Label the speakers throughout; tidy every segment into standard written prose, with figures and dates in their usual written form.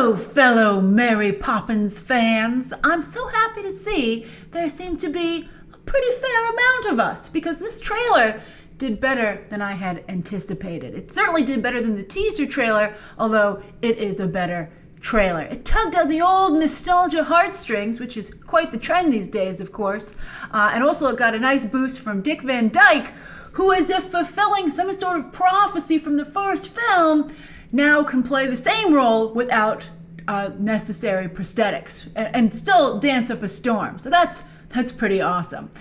Speaker 1: Hello, fellow Mary Poppins fans. I'm so happy to see there seem to be a pretty fair amount of us because this trailer did better than I had anticipated. It certainly did better than the teaser trailer, although it is a better trailer. It tugged on the old nostalgia heartstrings, which is quite the trend these days, of course, and also it got a nice boost from Dick Van Dyke, who, as if fulfilling some sort of prophecy from the first film, now can play the same role without necessary prosthetics and still dance up a storm. So that's pretty awesome.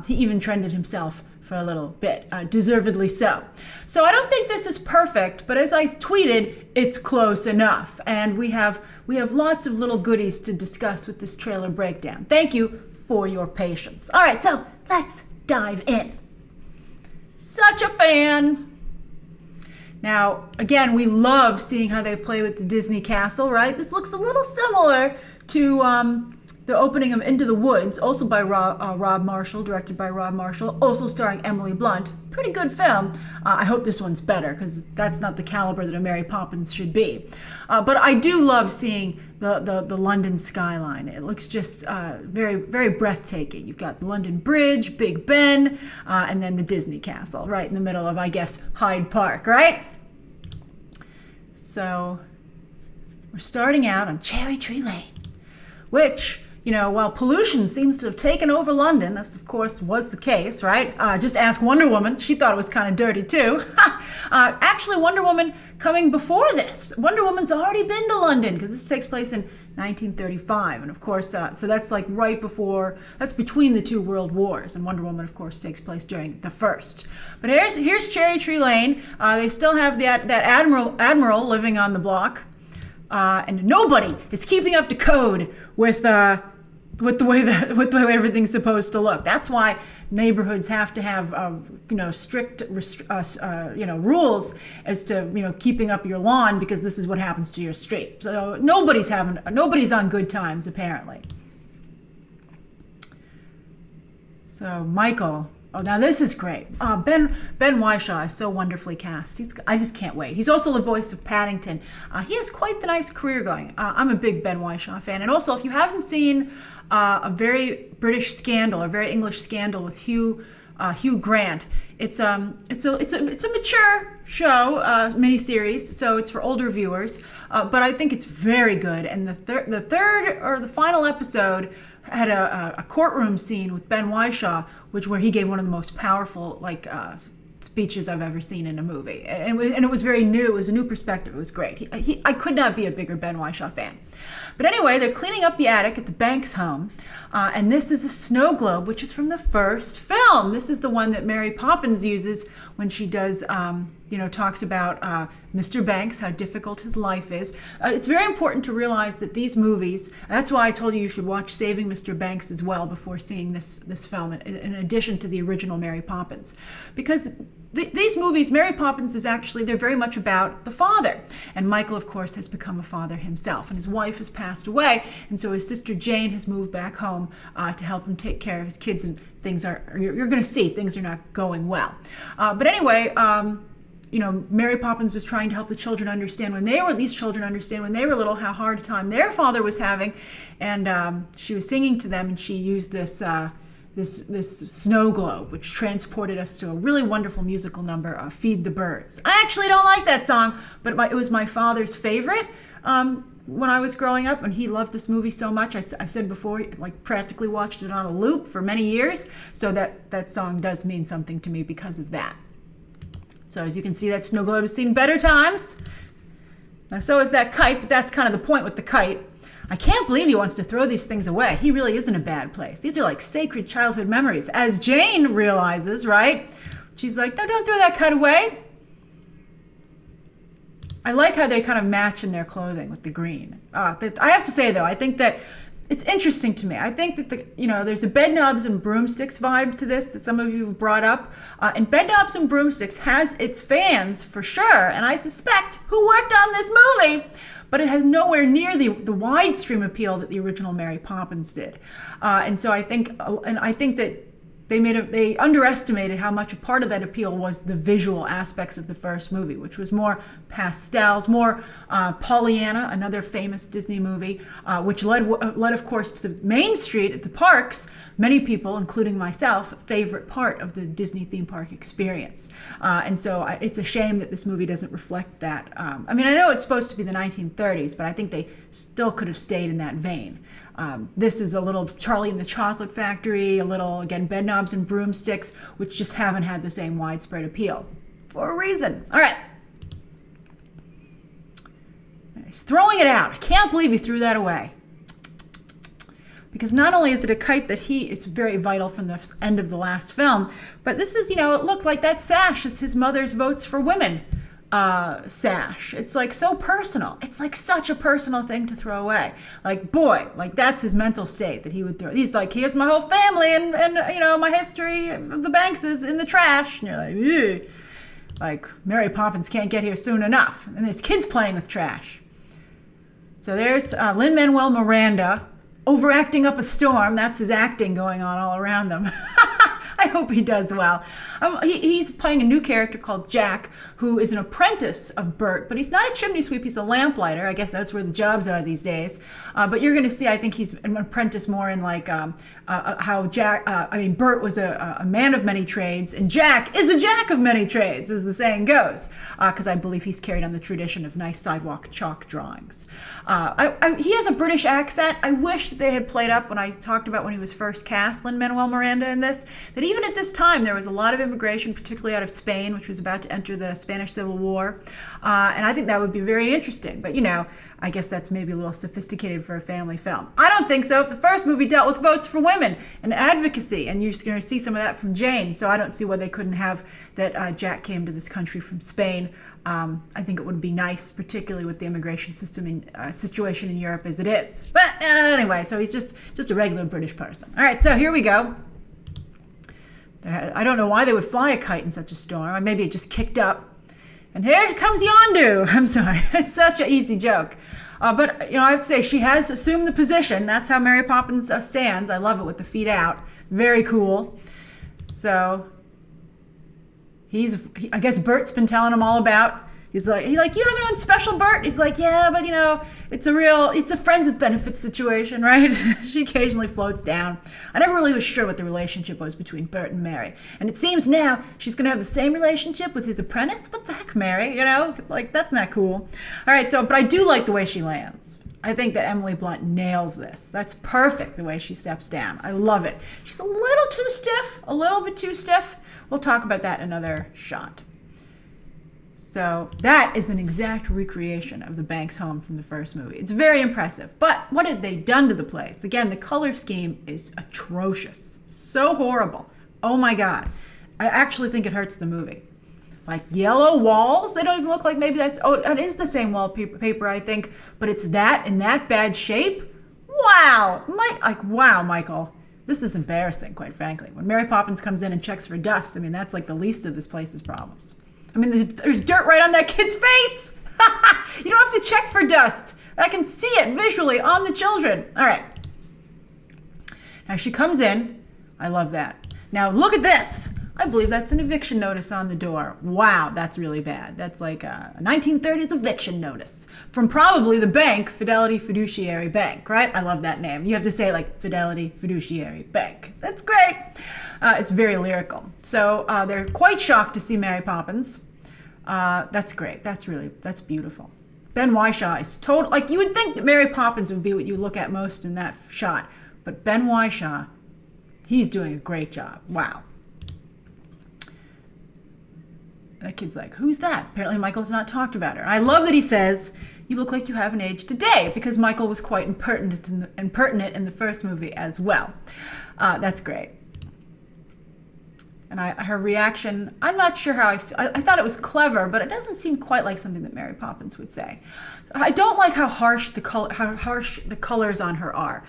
Speaker 1: He even trended himself for a little bit, deservedly so. So I don't think this is perfect, but as I tweeted, it's close enough. And we have lots of little goodies to discuss with this trailer breakdown. Thank you for your patience. All right, so let's dive in. Such a fan. Now, again, we love seeing how they play with the Disney castle, right? This looks a little similar to the opening of Into the Woods, also by Rob Marshall, directed by Rob Marshall, also starring Emily Blunt. Pretty good film. I hope this one's better, because that's not the caliber that a Mary Poppins should be. But I do love seeing the London skyline. It looks just very, very breathtaking. You've got the London Bridge, Big Ben, and then the Disney Castle, right in the middle of, I guess, Hyde Park, right? So we're starting out on Cherry Tree Lane, which, you know, while pollution seems to have taken over London, as of course was the case, right? Just ask Wonder Woman. She thought it was kind of dirty too. Actually, Wonder Woman coming before this. Wonder Woman's already been to London because this takes place in 1935. And of course, so that's like right before, that's between the two world wars. And Wonder Woman, of course, takes place during the first. But here's Cherry Tree Lane. They still have that admiral living on the block. And nobody is keeping up to code with the way everything's supposed to look. That's why neighborhoods have to have strict rules as to keeping up your lawn, because this is what happens to your street. So nobody's on good times apparently. So Michael. Oh, now this is great. Ben Whishaw is so wonderfully cast. I just can't wait. He's also the voice of Paddington. He has quite the nice career going. I'm a big Ben Whishaw fan. And also, if you haven't seen a very British scandal, a very English scandal with Hugh Grant, it's a mature show, miniseries, so it's for older viewers. But I think it's very good. And the third or the final episode had a courtroom scene with Ben Whishaw, where he gave one of the most powerful speeches I've ever seen in a movie, and it was very new. It was a new perspective. It was great. I could not be a bigger Ben Whishaw fan. But anyway, they're cleaning up the attic at the Banks home, and this is a snow globe, which is from the first film. This is the one that Mary Poppins uses when she does, talks about Mr. Banks, how difficult his life is. It's very important to realize that these movies, that's why I told you should watch Saving Mr. Banks as well before seeing this film, in addition to the original Mary Poppins. Because these movies, Mary Poppins is actually, they're very much about the father. And Michael, of course, has become a father himself, and his wife has passed away. And so his sister Jane has moved back home to help him take care of his kids, and you're going to see things are not going well. But anyway, Mary Poppins was trying to help these children understand when they were little how hard a time their father was having. And she was singing to them, and she used this snow globe, which transported us to a really wonderful musical number, Feed the Birds. I actually don't like that song, but it was my father's favorite when I was growing up, and he loved this movie so much. I've said before, practically watched it on a loop for many years, so that song does mean something to me because of that. So as you can see, that snow globe has seen better times. Now, so is that kite, but that's kind of the point with the kite. I can't believe he wants to throw these things away. He really is in a bad place. These are like sacred childhood memories, as Jane realizes, right? She's like, no, don't throw that kite away. I like how they kind of match in their clothing with the green. I have to say, though, I think that it's interesting to me. I think that there's a Bedknobs and Broomsticks vibe to this that some of you have brought up. And Bedknobs and Broomsticks has its fans for sure, and I suspect who worked on this movie, but it has nowhere near the wide stream appeal that the original Mary Poppins did. And so I think that they underestimated how much a part of that appeal was the visual aspects of the first movie, which was more pastels, more Pollyanna, another famous Disney movie, which led, of course, to the main street at the parks. Many people, including myself, favorite part of the Disney theme park experience. And so it's a shame that this movie doesn't reflect that. I mean, I know it's supposed to be the 1930s, but I think they still could have stayed in that vein. This is a little Charlie and the Chocolate Factory, a little, again, Bedknobs and Broomsticks, which just haven't had the same widespread appeal for a reason. All right. He's throwing it out. I can't believe he threw that away. Because not only is it a kite that it's very vital from the end of the last film, but this is, it looked like that sash is his mother's Votes for Women sash. It's like so personal. It's like such a personal thing to throw away. Like, boy, like that's his mental state that he would throw. He's like, here's my whole family and my history of the Banks is in the trash. And you're like, ew. Like, Mary Poppins can't get here soon enough. And there's kids playing with trash. So there's Lin Manuel Miranda overacting up a storm. That's his acting going on all around them. I hope he does well. He's playing a new character called Jack, who is an apprentice of Bert, but he's not a chimney sweep, he's a lamplighter. I guess that's where the jobs are these days. But you're going to see, I think he's an apprentice more in like how Bert was a man of many trades, and Jack is a jack of many trades, as the saying goes, because I believe he's carried on the tradition of nice sidewalk chalk drawings. He has a British accent. I wish that they had played up when I talked about when he was first cast, Lin Manuel Miranda, in this, that even at this time there was a lot of immigration, particularly out of Spain, which was about to enter the Spanish Civil War, and I think that would be very interesting. But I guess that's maybe a little sophisticated for a family film. I don't think so. The first movie dealt with votes for women and advocacy, and you're going to see some of that from Jane, so I don't see why they couldn't have that Jack came to this country from Spain. I think it would be nice, particularly with the immigration system situation in Europe as it is. But anyway, so he's just a regular British person. All right, so here we go. I don't know why they would fly a kite in such a storm. Maybe it just kicked up. And here comes Yondu. I'm sorry. It's such an easy joke. But, I have to say, she has assumed the position. That's how Mary Poppins stands. I love it with the feet out. Very cool. So, I guess Bert's been telling him all about. He's like, you have it on special, Bert? He's like, yeah, but it's a friends with benefits situation, right? She occasionally floats down. I never really was sure what the relationship was between Bert and Mary. And it seems now she's going to have the same relationship with his apprentice. What the heck, Mary? That's not cool. All right, but I do like the way she lands. I think that Emily Blunt nails this. That's perfect, the way she steps down. I love it. She's a little too stiff, a little bit too stiff. We'll talk about that in another shot. So that is an exact recreation of the Banks home from the first movie. It's very impressive. But what have they done to the place? Again, the color scheme is atrocious. So horrible. Oh my God. I actually think it hurts the movie. Like yellow walls, they don't even look like maybe it is the same wallpaper, I think, but it's that in that bad shape? Wow. Wow, Michael. This is embarrassing, quite frankly. When Mary Poppins comes in and checks for dust, that's like the least of this place's problems. There's dirt right on that kid's face. You don't have to check for dust. I can see it visually on the children. All right. Now she comes in. I love that. Now look at this. I believe that's an eviction notice on the door. Wow, that's really bad. That's like a 1930s eviction notice from probably the bank, Fidelity Fiduciary Bank, right? I love that name. You have to say like Fidelity Fiduciary Bank. That's great. It's very lyrical. So they're quite shocked to see Mary Poppins. That's great. That's beautiful. Ben Whishaw is total. Like you would think that Mary Poppins would be what you look at most in that shot, but Ben Whishaw, he's doing a great job. Wow. That kid's like, who's that? Apparently Michael's not talked about her. I love that he says, you look like you haven't aged a day, because Michael was quite impertinent in the first movie as well. That's great. And her reaction, I'm not sure how I thought it was clever, but it doesn't seem quite like something that Mary Poppins would say. I don't like how harsh the colors on her are.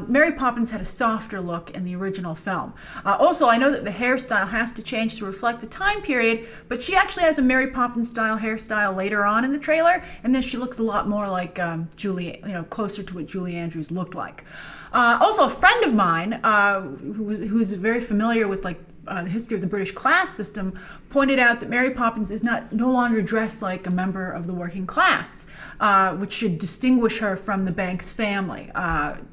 Speaker 1: Mary Poppins had a softer look in the original film. Also, I know that the hairstyle has to change to reflect the time period, but she actually has a Mary Poppins style hairstyle later on in the trailer, and then she looks a lot more like Julie, closer to what Julie Andrews looked like. Also, a friend of mine who's very familiar with the history of the British class system pointed out that Mary Poppins is no longer dressed like a member of the working class, which should distinguish her from the Banks family.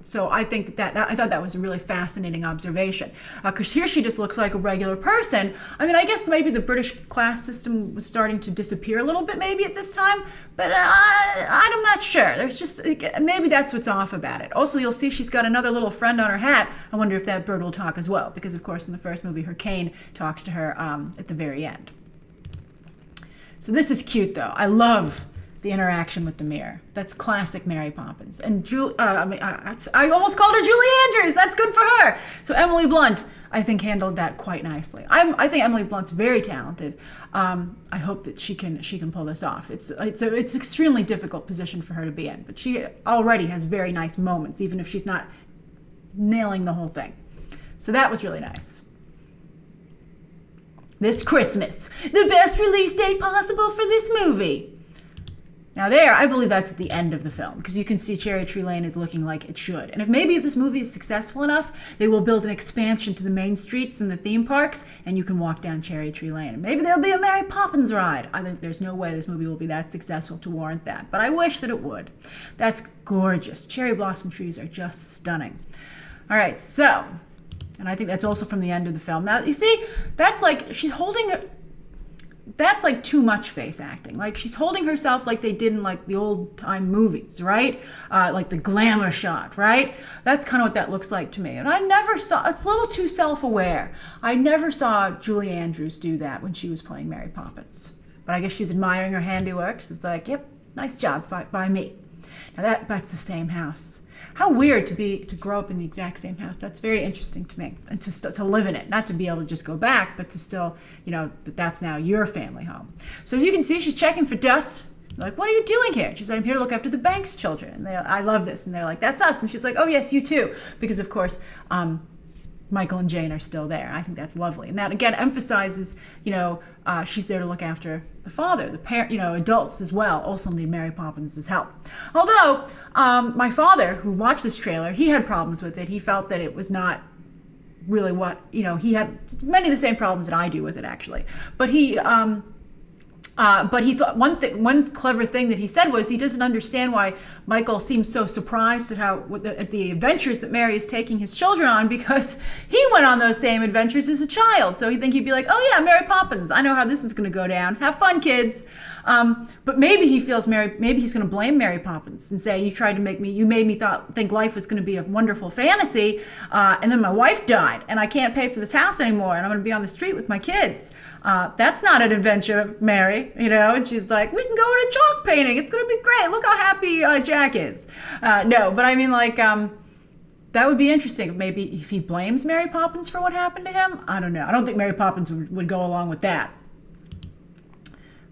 Speaker 1: So I think I thought that was a really fascinating observation, because here she just looks like a regular person. I mean, I guess maybe the British class system was starting to disappear a little bit maybe at this time, but I'm not sure. There's just, maybe that's what's off about it. Also, you'll see she's got another little friend on her hat. I wonder if that bird will talk as well, because of course in the first movie her cane talks to her at the very end. So this is cute though. I love the interaction with the mirror. That's classic Mary Poppins. And I almost called her Julie Andrews. That's good for her. So Emily Blunt, I think, handled that quite nicely. I think Emily Blunt's very talented. I hope that she can pull this off. It's an extremely difficult position for her to be in, but she already has very nice moments, even if she's not nailing the whole thing. So that was really nice. This Christmas, the best release date possible for this movie. Now there, I believe that's at the end of the film, because you can see Cherry Tree Lane is looking like it should. And if this movie is successful enough, they will build an expansion to the main streets and the theme parks, and you can walk down Cherry Tree Lane. And maybe there'll be a Mary Poppins ride. I think there's no way this movie will be that successful to warrant that, but I wish that it would. That's gorgeous. Cherry blossom trees are just stunning. All right, so, and I think that's also from the end of the film. Now, you see, that's like too much face acting. Like, she's holding herself like they did in like the old time movies, right? Like the glamour shot, right? That's kind of what that looks like to me. And it's a little too self-aware. I never saw Julie Andrews do that when she was playing Mary Poppins. But I guess she's admiring her handiwork. She's like, yep, nice job by me. Now that's the same house. How weird to grow up in the exact same house. That's very interesting to me, and to live in it, not to be able to just go back, but to still, that's now your family home. So as you can see, she's checking for dust. They're like, what are you doing here? She's like, I'm here to look after the Banks children. And I love this. And they're like, that's us. And she's like, oh yes, you too, because of course, Michael and Jane are still there. I think that's lovely. And that again emphasizes, she's there to look after the father, the parent, adults as well also need Mary Poppins' help. Although, my father, who watched this trailer, he had problems with it. He felt that it was not really what, he had many of the same problems that I do with it actually. But he thought one clever thing that he said was he doesn't understand why Michael seems so surprised at the adventures that Mary is taking his children on, because he went on those same adventures as a child. So he'd be like, oh yeah, Mary Poppins, I know how this is going to go down. Have fun, kids. But maybe he feels maybe he's going to blame Mary Poppins and say, you made me think life was going to be a wonderful fantasy, and then my wife died, and I can't pay for this house anymore, and I'm going to be on the street with my kids. That's not an adventure, Mary. And she's like, we can go to chalk painting. It's going to be great. Look how happy Jack is. No, but I mean, that would be interesting. Maybe if he blames Mary Poppins for what happened to him. I don't know. I don't think Mary Poppins would go along with that.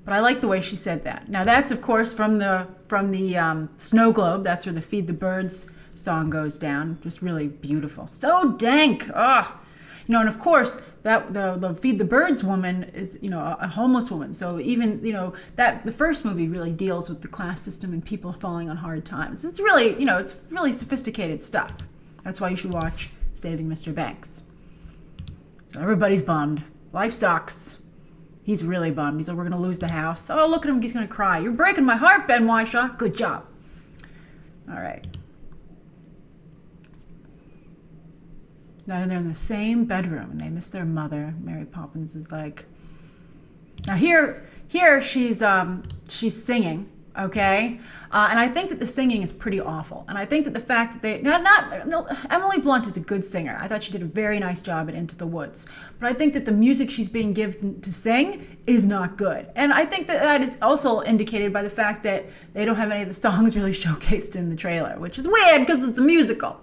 Speaker 1: But I like the way she said that. Now that's, of course, from the snow globe. That's where the Feed the Birds song goes down. Just really beautiful. So dank. And of course, that the Feed the Birds woman is, a homeless woman. So even, that the first movie really deals with the class system and people falling on hard times. It's really, it's really sophisticated stuff. That's why you should watch Saving Mr. Banks. So everybody's bummed. Life sucks. He's really bummed. He's like, we're going to lose the house. Oh, look at him. He's going to cry. You're breaking my heart, Ben Whishaw. Good job. All right. Now they're in the same bedroom and they miss their mother. Mary Poppins is like, now here she's singing, okay, and I think that the singing is pretty awful, and I think that the fact that Emily Blunt is a good singer. I thought she did a very nice job at Into the Woods, but I think that the music she's being given to sing is not good, and I think that is also indicated by the fact that they don't have any of the songs really showcased in the trailer, which is weird because it's a musical.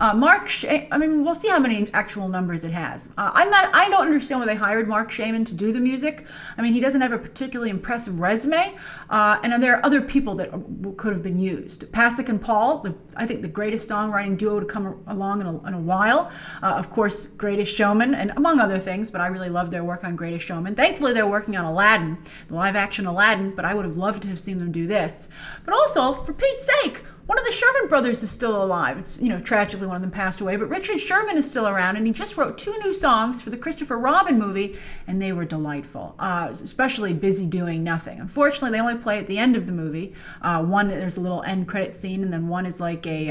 Speaker 1: I mean, we'll see how many actual numbers it has. I don't understand why they hired Mark Shaman to do the music. I mean, he doesn't have a particularly impressive resume, and there are other people that could have been used. Pasek and Paul, I think the greatest songwriting duo to come along in a while. Of course, Greatest Showman, and among other things, but I really loved their work on Greatest Showman. Thankfully, they're working on Aladdin, the live-action Aladdin, but I would have loved to have seen them do this. But also, for Pete's sake, one of the Sherman brothers is still alive. It's, tragically one of them passed away, but Richard Sherman is still around, and he just wrote 2 new songs for the Christopher Robin movie, and they were delightful, especially Busy Doing Nothing. Unfortunately, they only play at the end of the movie. One, there's a little end credit scene, and then one is like a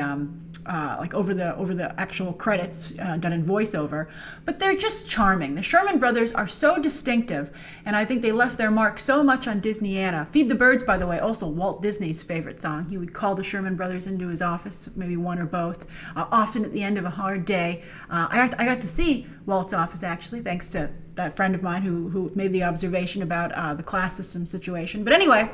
Speaker 1: over the actual credits done in voiceover, but they're just charming. The Sherman brothers are so distinctive, and I think they left their mark so much on Disneyana. Feed the Birds, by the way, also Walt Disney's favorite song. He would call the Sherman brothers into his office, maybe one or both, often at the end of a hard day. I got to see Walt's office, actually, thanks to that friend of mine who made the observation about the class system situation. But anyway,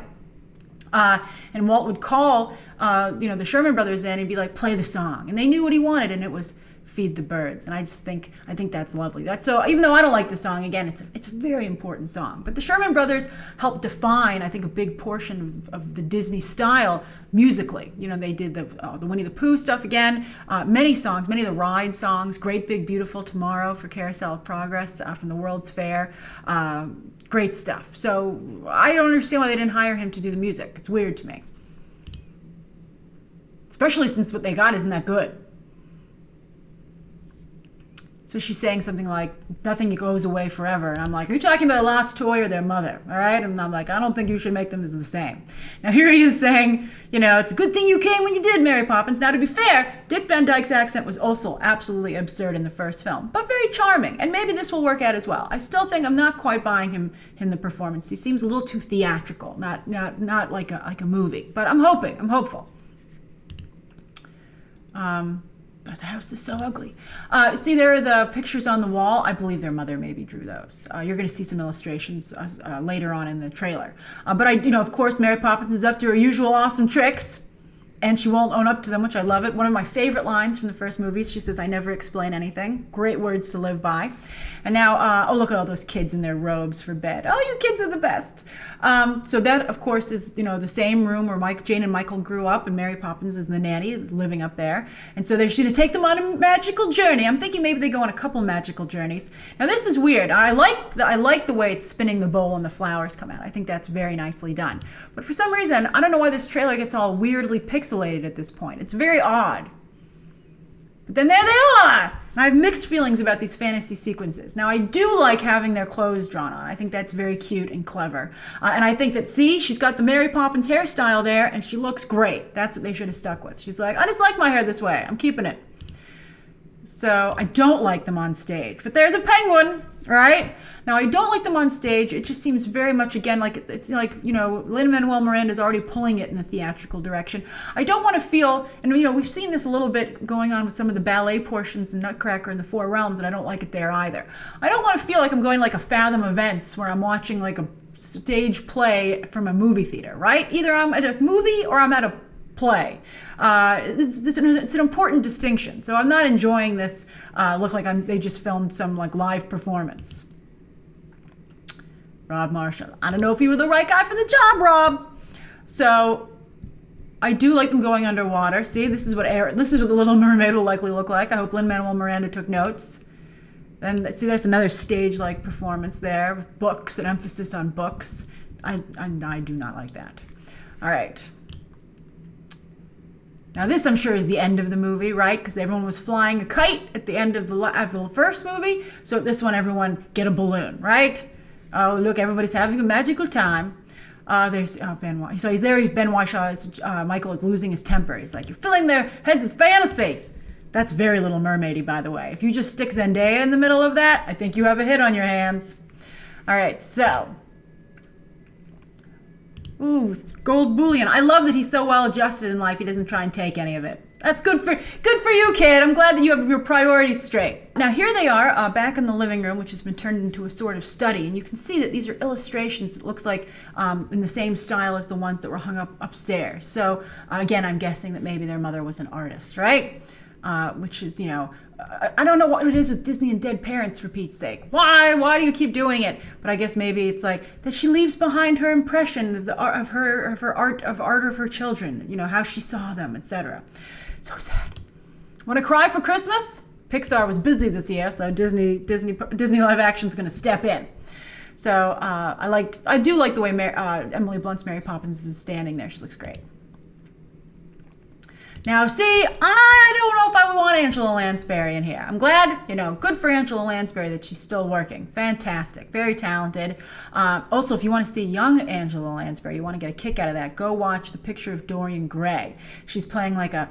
Speaker 1: and Walt would call, the Sherman brothers in and be like, play the song. And they knew what he wanted, and it was Feed the Birds. And I think that's lovely. That's so, even though I don't like the song, again, it's a very important song. But the Sherman brothers helped define, I think, a big portion of the Disney style musically. They did the Winnie the Pooh stuff again, many songs, many of the ride songs, Great Big Beautiful Tomorrow for Carousel of Progress from the World's Fair. Great stuff. So I don't understand why they didn't hire him to do the music. It's weird to me. Especially since what they got isn't that good. So she's saying something like, nothing goes away forever. And I'm like, are you talking about a lost toy or their mother? All right? And I'm like, I don't think you should make them the same. Now here he is saying, it's a good thing you came when you did, Mary Poppins. Now to be fair, Dick Van Dyke's accent was also absolutely absurd in the first film, but very charming. And maybe this will work out as well. I still think I'm not quite buying him in the performance. He seems a little too theatrical, not like a movie. But I'm hopeful. The house is so ugly. See, there are the pictures on the wall. I believe their mother maybe drew those. You're going to see some illustrations later on in the trailer. But of course, Mary Poppins is up to her usual awesome tricks, and she won't own up to them, which I love it. One of my favorite lines from the first movies, she says, I never explain anything. Great words to live by. And now, look at all those kids in their robes for bed. Oh, you kids are the best. So that, of course, is, the same room where Jane and Michael grew up, and Mary Poppins is the nanny, is living up there. And so they're going to take them on a magical journey. I'm thinking maybe they go on a couple magical journeys. Now, this is weird. I like the way it's spinning the bowl and the flowers come out. I think that's very nicely done. But for some reason, I don't know why this trailer gets all weirdly pixelated at this point. It's very odd. But then there they are! And I have mixed feelings about these fantasy sequences. Now, I do like having their clothes drawn on. I think that's very cute and clever. And I think that, she's got the Mary Poppins hairstyle there, and she looks great. That's what they should have stuck with. She's like, I just like my hair this way. I'm keeping it. So I don't like them on stage. But there's a penguin, right? Now, I don't like them on stage. It just seems very much, again, like it's like, Lin Manuel Miranda is already pulling it in the theatrical direction. I don't want to feel, and we've seen this a little bit going on with some of the ballet portions in Nutcracker and the Four Realms, and I don't like it there either. I don't want to feel like I'm going like a Fathom Events where I'm watching like a stage play from a movie theater, right? Either I'm at a movie or I'm at a play. It's an important distinction. So I'm not enjoying this look like they just filmed some like live performance. Rob Marshall. I don't know if you were the right guy for the job, Rob. So I do like them going underwater. See, this is what the Little Mermaid will likely look like. I hope Lin Manuel Miranda took notes. Then see, there's another stage-like performance there with books, an emphasis on books. I do not like that. All right. Now this, I'm sure, is the end of the movie, right? Because everyone was flying a kite at the end of the first movie. So this one, everyone get a balloon, right? Oh, look, everybody's having a magical time. There's Ben Whishaw. So he's there. Ben Whishaw. Michael is losing his temper. He's like, you're filling their heads with fantasy. That's very Little Mermaidy, by the way. If you just stick Zendaya in the middle of that, I think you have a hit on your hands. All right, so. Ooh, gold bullion. I love that he's so well adjusted in life. He doesn't try and take any of it. That's good for you, kid. I'm glad that you have your priorities straight. Now here they are back in the living room, which has been turned into a sort of study, and you can see that these are illustrations. It looks like in the same style as the ones that were hung up upstairs. So again, I'm guessing that maybe their mother was an artist, right? which is, I don't know what it is with Disney and dead parents, for Pete's sake. Why do you keep doing it? But I guess maybe it's like that she leaves behind her impression of the art of her art of her children, how she saw them, etc. So sad. Want to cry for Christmas? Pixar was busy this year, so Disney live action is going to step in. So I do like the way Emily Blunt's Mary Poppins is standing there. She looks great. Now, see, I don't know if I would want Angela Lansbury in here. I'm glad, good for Angela Lansbury that she's still working. Fantastic. Very talented. Also, if you want to see young Angela Lansbury, you want to get a kick out of that, go watch The Picture of Dorian Gray. She's playing like a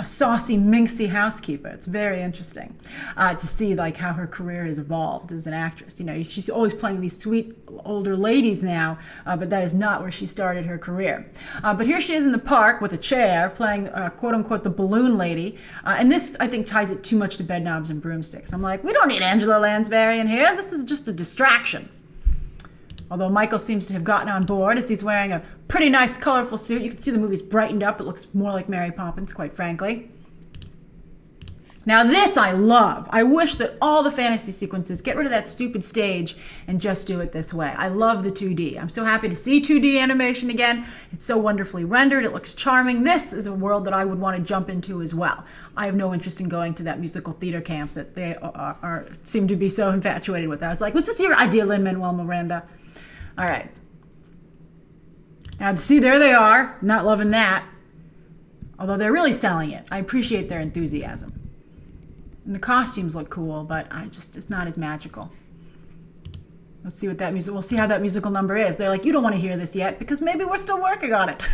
Speaker 1: saucy, minxy housekeeper. It's very interesting to see like how her career has evolved as an actress. She's always playing these sweet older ladies now, but that is not where she started her career. But here she is in the park with a chair playing quote-unquote the balloon lady, and this I think ties it too much to Bedknobs and Broomsticks. I'm like, we don't need Angela Lansbury in here. This is just a distraction. Although Michael seems to have gotten on board as he's wearing a pretty nice colorful suit. You can see the movie's brightened up. It looks more like Mary Poppins, quite frankly. Now this I love. I wish that all the fantasy sequences, get rid of that stupid stage and just do it this way. I love the 2D. I'm so happy to see 2D animation again. It's so wonderfully rendered. It looks charming. This is a world that I would want to jump into as well. I have no interest in going to that musical theater camp that they seem to be so infatuated with. I was like, what's this your idea, Lin Manuel Miranda? All right. Now see, there they are. Not loving that. Although they're really selling it. I appreciate their enthusiasm. And the costumes look cool, but it's not as magical. Let's see what we'll see how that musical number is. They're like, you don't want to hear this yet because maybe we're still working on it.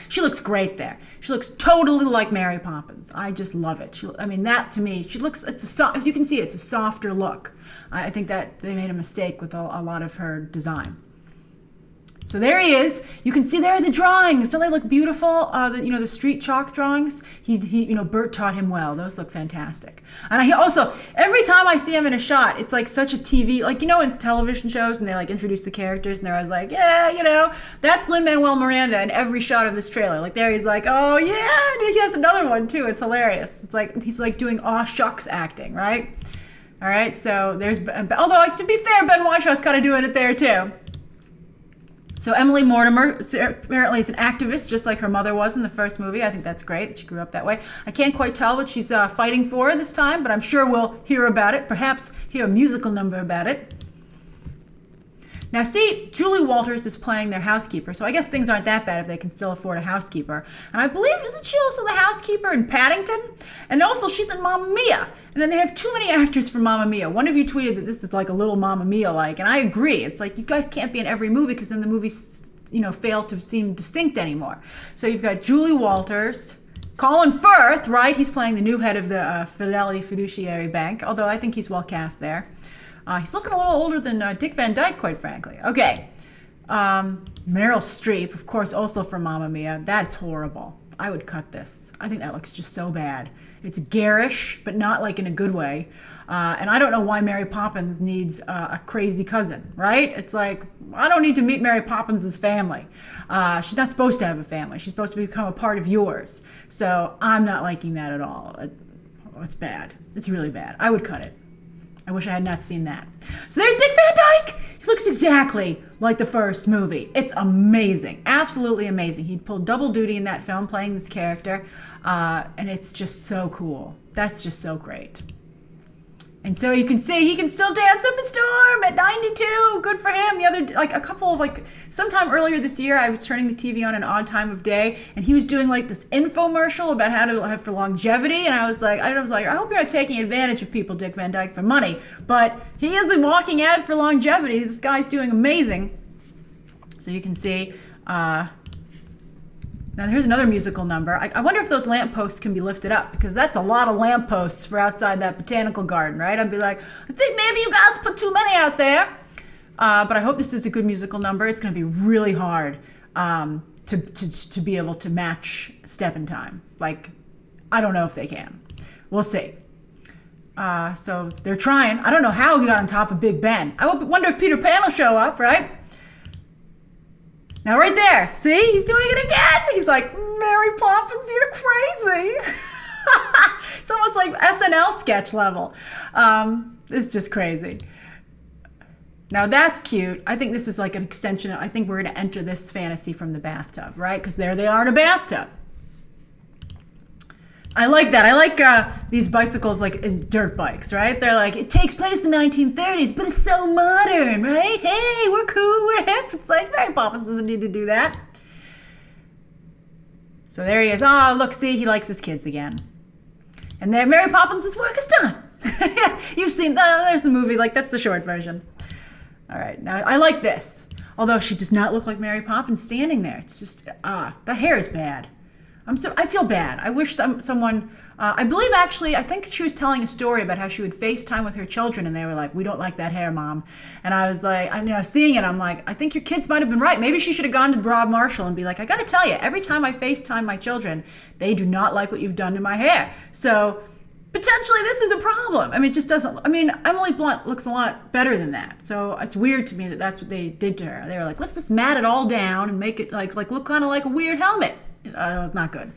Speaker 1: She looks great there. She looks totally like Mary Poppins. I just love it. That to me, she looks, as you can see, it's a softer look. I think that they made a mistake with a lot of her design. So there he is. You can see there the drawings. Don't they look beautiful? The street chalk drawings. Bert taught him well. Those look fantastic. And every time I see him in a shot, it's like such a TV, in television shows, and they like introduce the characters, and they're always like, yeah, that's Lin Manuel Miranda in every shot of this trailer. Like there, he's like, oh yeah, and he has another one too. It's hilarious. It's like he's like doing aw shucks acting, right? All right. So there's, although to be fair, Ben Whyshaw's kind of doing it there too. So Emily Mortimer apparently is an activist, just like her mother was in the first movie. I think that's great that she grew up that way. I can't quite tell what she's fighting for this time, but I'm sure we'll hear about it, perhaps hear a musical number about it. Now see, Julie Walters is playing their housekeeper, so I guess things aren't that bad if they can still afford a housekeeper. And I believe, isn't she also the housekeeper in Paddington? And also she's in Mamma Mia. And then they have too many actors for Mamma Mia. One of you tweeted that this is like a little Mamma Mia-like, and I agree. It's like you guys can't be in every movie because then the movies, fail to seem distinct anymore. So you've got Julie Walters, Colin Firth, right? He's playing the new head of the Fidelity Fiduciary Bank, although I think he's well cast there. He's looking a little older than Dick Van Dyke, quite frankly. Okay. Meryl Streep, of course, also from Mamma Mia. That's horrible. I would cut this. I think that looks just so bad. It's garish, but not like in a good way. And I don't know why Mary Poppins needs a crazy cousin, right? It's like, I don't need to meet Mary Poppins' family. She's not supposed to have a family. She's supposed to become a part of yours. So I'm not liking that at all. It's bad. It's really bad. I would cut it. I wish I had not seen that. So there's Dick Van Dyke. He looks exactly like the first movie. It's amazing. Absolutely amazing. He pulled double duty in that film playing this character. And it's just so cool. That's just so great. And so you can see he can still dance up a storm at 92. Good for him. Sometime earlier this year, I was turning the TV on an odd time of day, and he was doing like this infomercial about how to have for longevity. And I was like, I hope you're not taking advantage of people, Dick Van Dyke, for money. But he is a walking ad for longevity. This guy's doing amazing. So you can see. Now here's another musical number. I wonder if those lampposts can be lifted up, because that's a lot of lampposts for outside that botanical garden, right? I'd be like, I think maybe you guys put too many out there. But I hope this is a good musical number. It's going to be really hard to be able to match Step in Time. Like, I don't know if they can. We'll see. So they're trying. I don't know how he got on top of Big Ben. I wonder if Peter Pan will show up, right? Now right there, see? He's doing it again. He's like, Mary Poppins, you're crazy. It's almost like SNL sketch level. It's just crazy. Now that's cute. I think this is like an extension. I think we're going to enter this fantasy from the bathtub, right? Because there they are in a bathtub. I like that. I like these bicycles like dirt bikes, right? They're like, it takes place in the 1930s, but it's so modern, right? Hey, we're cool, we're hip. It's like, Mary Poppins doesn't need to do that. So there he is. Oh, look, see, he likes his kids again. And there, Mary Poppins' work is done. You've seen, there's the movie, like that's the short version. All right, now I like this. Although she does not look like Mary Poppins standing there. It's just, the hair is bad. I feel bad. I wish someone, I believe actually, I think she was telling a story about how she would FaceTime with her children and they were like, we don't like that hair, Mom. And I was like, seeing it, I'm like, I think your kids might have been right. Maybe she should have gone to Rob Marshall and be like, I got to tell you, every time I FaceTime my children, they do not like what you've done to my hair. So potentially this is a problem. I mean, it just doesn't, Emily Blunt looks a lot better than that. So it's weird to me that that's what they did to her. They were like, let's just mat it all down and make it like look kind of like a weird helmet. It's not good.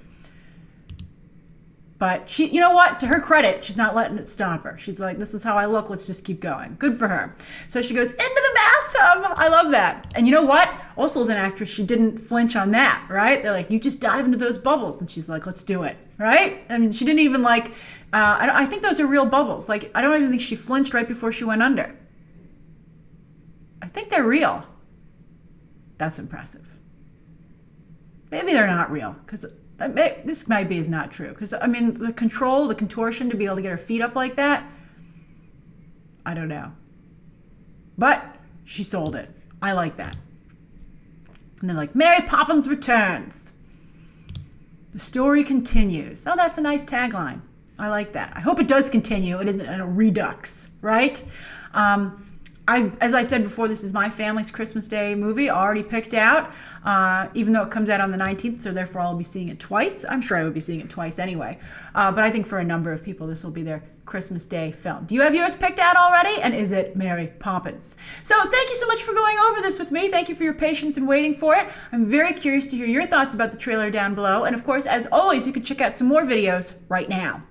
Speaker 1: But she, you know what? To her credit, she's not letting it stop her. She's like, this is how I look. Let's just keep going. Good for her. So she goes into the bathtub. I love that. And you know what? Also as an actress, she didn't flinch on that, right? They're like, you just dive into those bubbles. And she's like, let's do it, right? I mean, she didn't even like, I think those are real bubbles. Like, I don't even think she flinched right before she went under. I think they're real. That's impressive. Maybe they're not real, because this maybe is not true. Because, the control, the contortion to be able to get her feet up like that, I don't know. But she sold it. I like that. And they're like, Mary Poppins Returns. The story continues. Oh, that's a nice tagline. I like that. I hope it does continue. It isn't a redux, right? As I said before, this is my family's Christmas Day movie, already picked out, even though it comes out on the 19th, so therefore I'll be seeing it twice. I'm sure I would be seeing it twice anyway. But I think for a number of people, this will be their Christmas Day film. Do you have yours picked out already? And is it Mary Poppins? So thank you so much for going over this with me. Thank you for your patience and waiting for it. I'm very curious to hear your thoughts about the trailer down below. And of course, as always, you can check out some more videos right now.